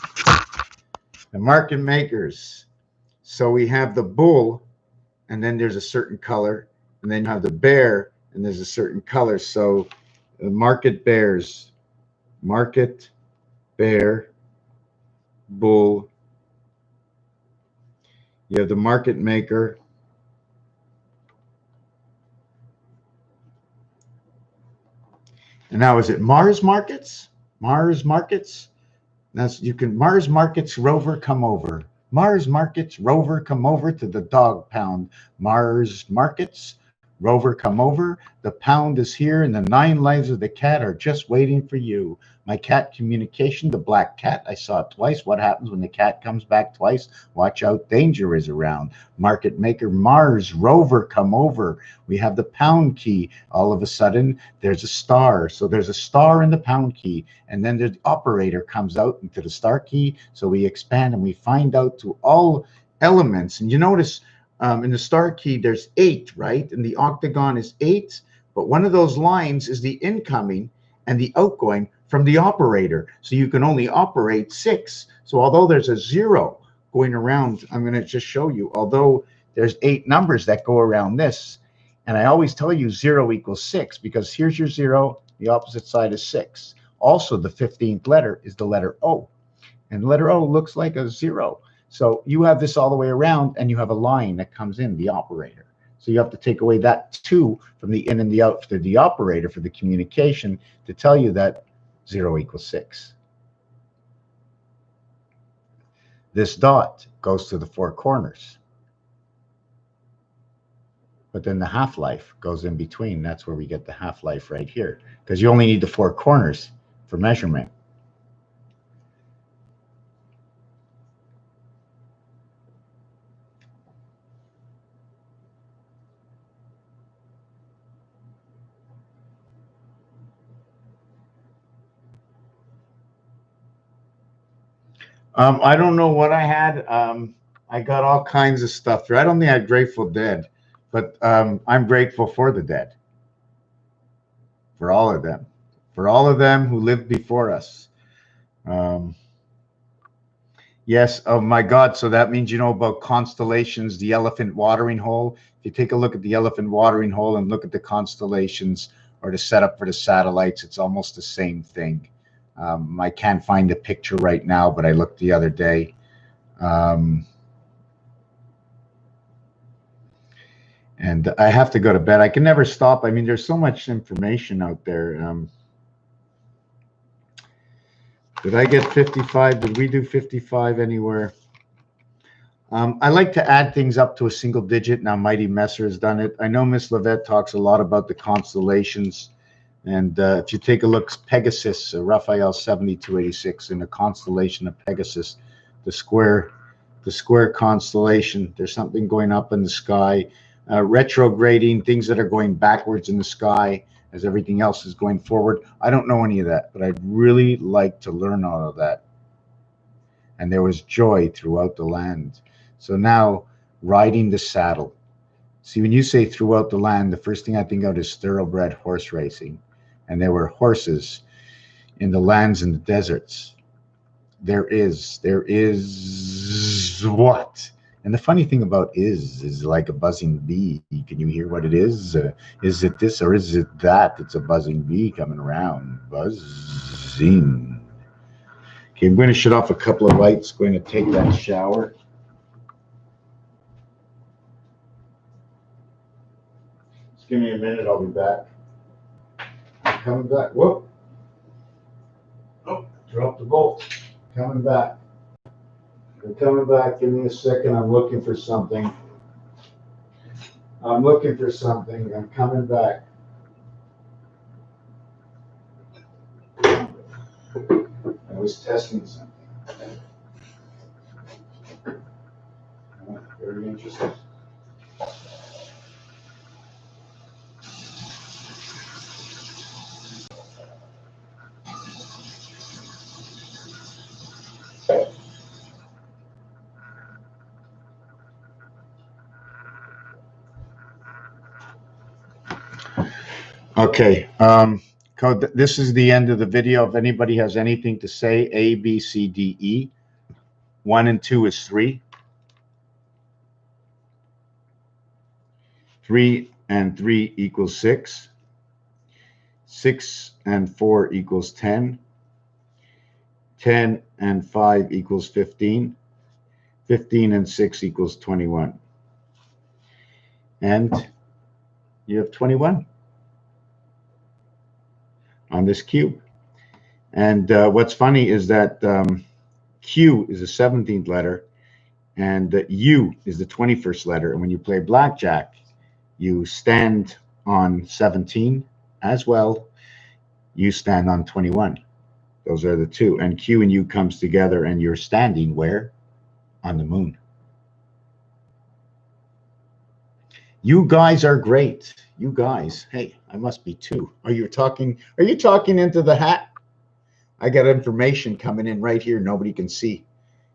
The market makers. So we have the bull, and then there's a certain color, and then you have the bear, and there's a certain color. So the market bears, market, bear, bull. You have the market maker. And now is it Mars markets? Mars markets? Mars markets rover come over. Mars markets rover come over to the dog pound. Mars markets rover come over. The pound is here, and the 9 lives of the cat are just waiting for you. My cat communication, the black cat, I saw it twice. What happens when the cat comes back twice? Watch out, danger is around. Market maker Mars rover come over. We have the pound key. All of a sudden, there's a star. So there's a star in the pound key, and then the operator comes out into the star key. So we expand and we find out to all elements. And you notice in the star key, there's 8, right? And the octagon is 8, but one of those lines is the incoming and the outgoing from the operator. So you can only operate 6. So although there's a 0 going around, I'm going to just show you, although there's 8 numbers that go around this, and I always tell you 0 equals 6 because here's your 0, the opposite side is 6. Also, the 15th letter is the letter O, and the letter O looks like a 0. So you have this all the way around, and you have a line that comes in, the operator. So you have to take away that 2 from the in and the out for the operator for the communication to tell you that 0 equals 6. This dot goes to the 4 corners. But then the half-life goes in between. That's where we get the half-life right here, because you only need the 4 corners for measurement. I don't know what I had. I got all kinds of stuff through. I don't think I had Grateful Dead, but I'm grateful for the dead, for all of them who lived before us. Um, yes, oh my God. So that means you know about constellations, the elephant watering hole. If you take a look at the elephant watering hole and look at the constellations or the setup for the satellites, it's almost the same thing. I can't find a picture right now, but I looked the other day. And I have to go to bed. I can never stop. I mean, there's so much information out there. Did I get 55? Did we do 55 anywhere? I like to add things up to a single digit. Now, Mighty Messer has done it. I know Miss Levette talks a lot about the constellations. And if you take a look, Pegasus, Raphael 7286 in the constellation of Pegasus, the square constellation. There's something going up in the sky, retrograding, things that are going backwards in the sky as everything else is going forward. I don't know any of that, but I'd really like to learn all of that. And there was joy throughout the land. So now, riding the saddle. See, when you say throughout the land, the first thing I think of is thoroughbred horse racing. And there were horses in the lands and the deserts. There is what? And the funny thing about is like a buzzing bee. Can you hear what it is? Is it this or is it that? It's a buzzing bee coming around, buzzing. Okay, I'm going to shut off a couple of lights, going to take that shower. Just give me a minute, I'll be back. I'm coming back. Whoop. Oh, dropped the bolt. Coming back. I'm coming back. Give me a second. I'm looking for something. I'm coming back. I was testing something. Very interesting. Okay. Code. This is the end of the video. If anybody has anything to say, A, B, C, D, E. 1 and 2 is 3. 3 and 3 equals 6. 6 and 4 equals 10. 10 and 5 equals 15. 15 and 6 equals 21. And you have 21 on this cube. And what's funny is that Q is the 17th letter and U is the 21st letter. And when you play blackjack, you stand on 17 as well. You stand on 21. Those are the two. And Q and U comes together and you're standing where? On the moon. You guys are great. You guys. Hey, I must be two. Are you talking into the hat? I got information coming in right here. Nobody can see.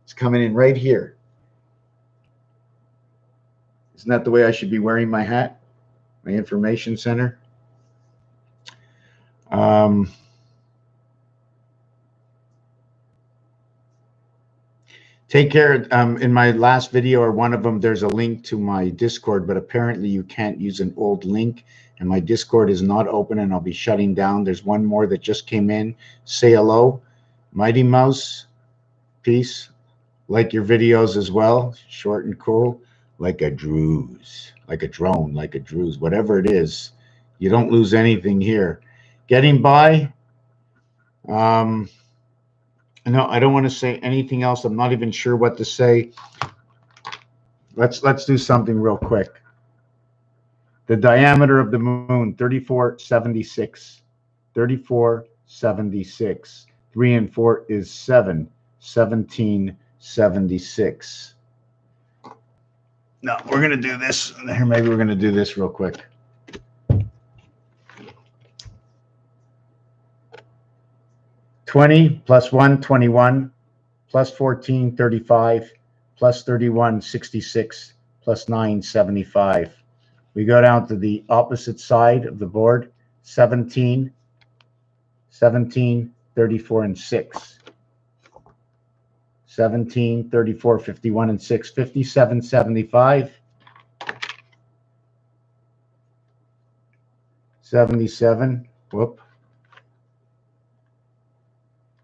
It's coming in right here. Isn't that the way I should be wearing my hat? My information center. Take care. In my last video or one of them, there's a link to my Discord, but apparently you can't use an old link, and my Discord is not open, and I'll be shutting down. There's one more that just came in. Say hello. Mighty Mouse. Peace. Like your videos as well. Short and cool. Like a druze. Like a drone. Like a druze. Whatever it is. You don't lose anything here. Getting by. No, I don't want to say anything else. I'm not even sure what to say. Let's do something real quick. The diameter of the moon, 3476. 3476. 3 and 4 is 7. 1776. No, we're going to do this. Here, maybe we're going to do this real quick. 20 plus 1, 21. plus 14, 35, plus 31, 66, plus 9, 75. We go down to the opposite side of the board, 17, 17, 34, and 6. 17, 34, 51, and 6, 57, 75. 77, whoop.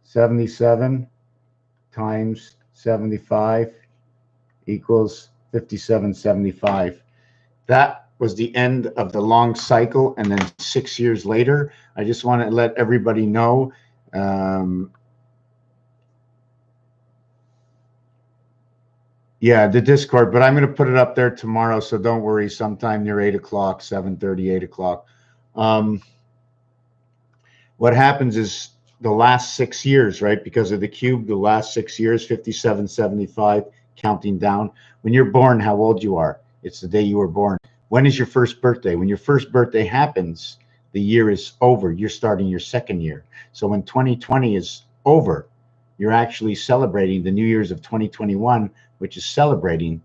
77 times 75 equals 57.75. That was the end of the long cycle. And then 6 years later, I just want to let everybody know, yeah, the Discord, but I'm going to put it up there tomorrow. So don't worry, sometime near 8 o'clock, 7:30, 8 o'clock. What happens is the last 6 years, right? Because of the cube, the last 6 years, 57.75, counting down. When you're born, how old you are. It's the day you were born. When is your first birthday? When your first birthday happens, the year is over. You're starting your second year. So when 2020 is over, you're actually celebrating the New Year's of 2021, which is celebrating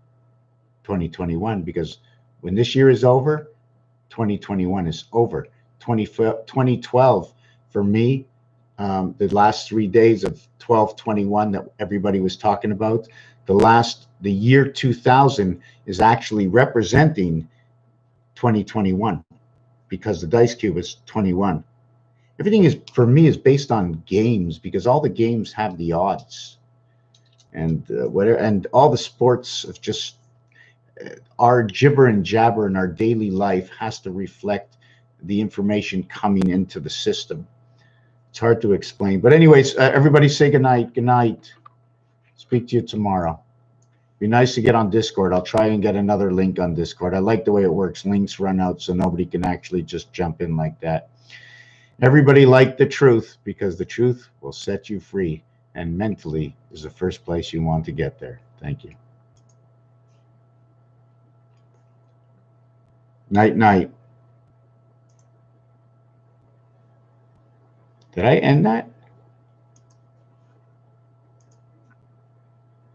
2021, because when this year is over, 2021 is over. 2012 for me, the last 3 days of 12/21 that everybody was talking about, the year 2000 is actually representing 2021, because the dice cube is 21. Everything is, for me, is based on games, because all the games have the odds, and whatever, and all the sports of just our gibber and jabber in our daily life has to reflect the information coming into the system. It's hard to explain, but anyways, everybody say good night. Good night. Speak to you tomorrow. Be nice to get on Discord. I'll try and get another link on Discord. I like the way it works. Links run out, so nobody can actually just jump in like that. Everybody like the truth, because the truth will set you free, and mentally is the first place you want to get there. Thank you. Night, night. Did I end that?